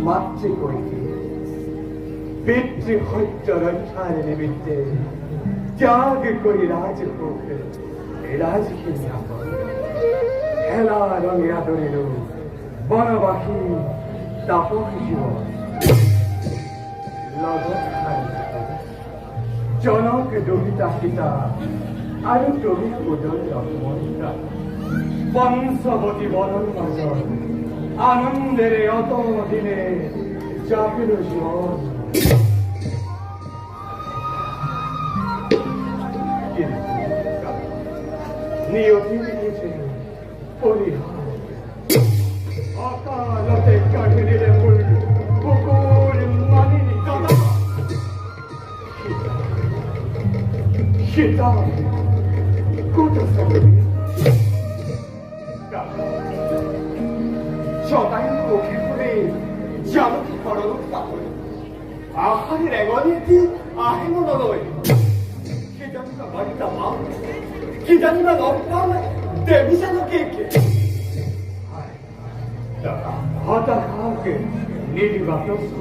মাতৃকৈকে পিতৃহত্য ৰক্ষাৰ নিমিত্তে ত্যাগ কৰি ৰাজভোগ ৰাজকীয়াপন হেলা ৰঙে আদৰিল বনবাসী তাপস জীবন লগত জনক দহিতা সীতা আৰু তুমি উদয় লক্ষ্মণা পঞ্চবতী বনৰ মাজত আনন্দেৰে অতদিনে যাপিল জীৱন নিয়তি দিয়েছে পরিহার অকালতে কাটে দিলে মূল কুকুর মানিনি সীতা কোথা থাকবি সবাই মুখে করে জানকি করল তাহলে আহারের এগনিয়ে আহে মনলয় সে জানকা বাড়িটা মা কি জানবা লক্ষ্মণ দেবী জানকে হতাশাকে নির্বাচস্ত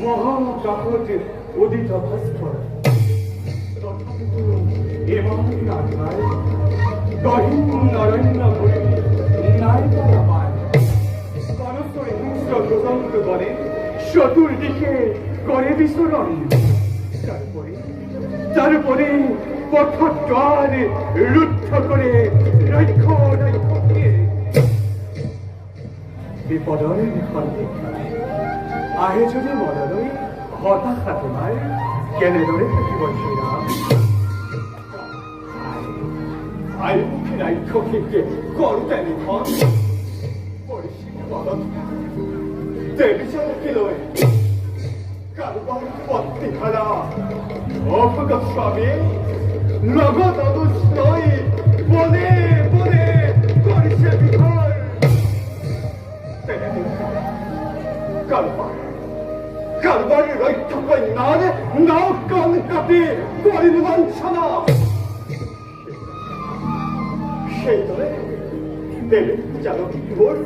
মহাকাপতে উদিত ভাস্কর এমন আধার দহিন নরণ্য ভূমি নায়িকা পায় কনসর হিংস্র প্রদন্ত করে চতুর্দিকে করে বিচরণ তারপরে পথদ্বার রুদ্ধ করে রক্ষ বিপদর আহে যদি মনলৈ হতাশা তোমাৰ কেনেদৰে থাকিব শ্ৰীৰাম আয়ুমুখী ৰাক্ষসীকে কৰোঁতে নিখন পৰিচিত বলত দেৱী জানকী লৈ কাৰোবাৰ পত্নী হাৰা অভগত স্বামী লগত অনুষ্ঠই বনে বনে কৰিছে বিভৰ কাৰোবাৰ ৰক্ষা কন্যাৰে নাও কাণ কাটি কৰিল লাঞ্ছনা সেইদৰে দেৱীৰ জানকী কোঁৱৰ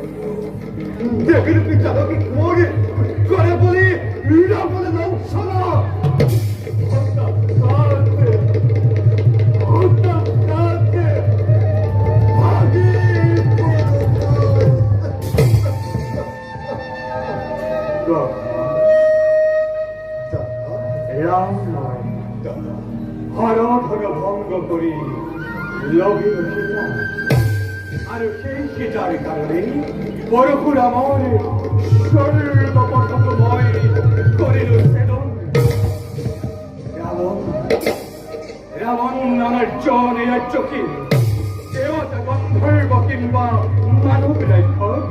কৰে বুলি ৰাৱণে লাঞ্ছনা ভঙ্গ করি লগে সীতা আর সেই সীতার কারণে পরশুরামর সর্বপথময় করিল সেদন রাবণ নানার জনে রাজ্যকে দেবতা গন্ধর্ব কিংবা মানব রাক্ষস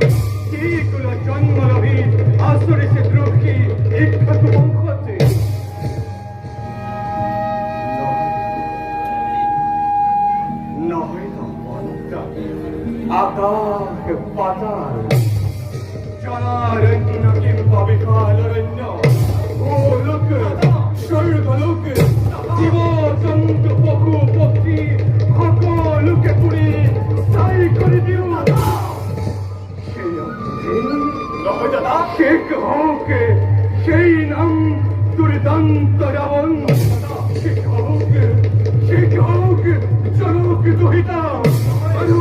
এইগুলো জন্মলভী আসরিছে দ্রোহী ইক্ষত বংশতে আকাশ পাতাল জনারণ্য কিংবা বিশালরণ্য ভূলোক স্বর্গলোক জীবজন্তু পশু পক্ষী সকলোকে পুৰি ছাই কৰি দিওঁ শেষ হওক সেই নাম দুৰ্দান্ত ৰাবণ শেষ হওক জনক দহিতা আৰু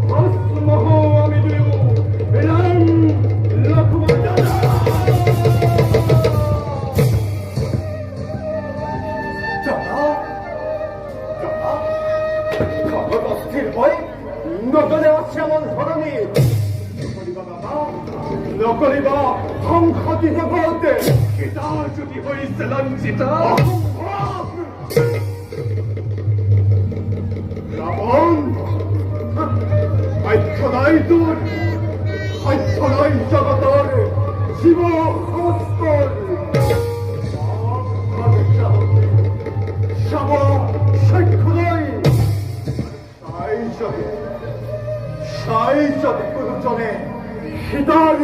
ভস্মহ আমি দুয়ো রাম লক্ষ্মণ খবর অস্থির হয় নগরে আছে এমন ধরনের নকরিবা সংহতি জগতে সীতা যদি হইছে লাঞ্ছিতা রাবণ সাধ্য নাই তোর সাধ্য নাই জগতর জীব সমস্তর সব সাক্ষ্য নাই সাই যদি কোনো জনে সীতার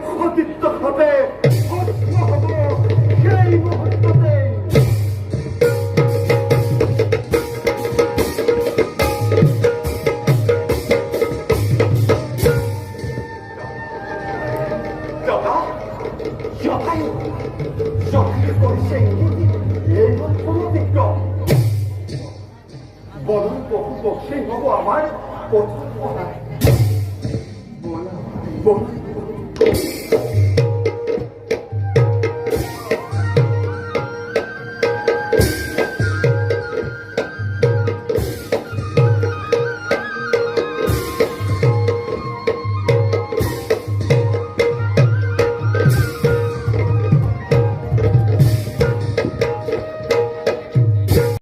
সতীত্ব হবে সেই মুহূর্ততে আমার প্রথম পড়ায় বলা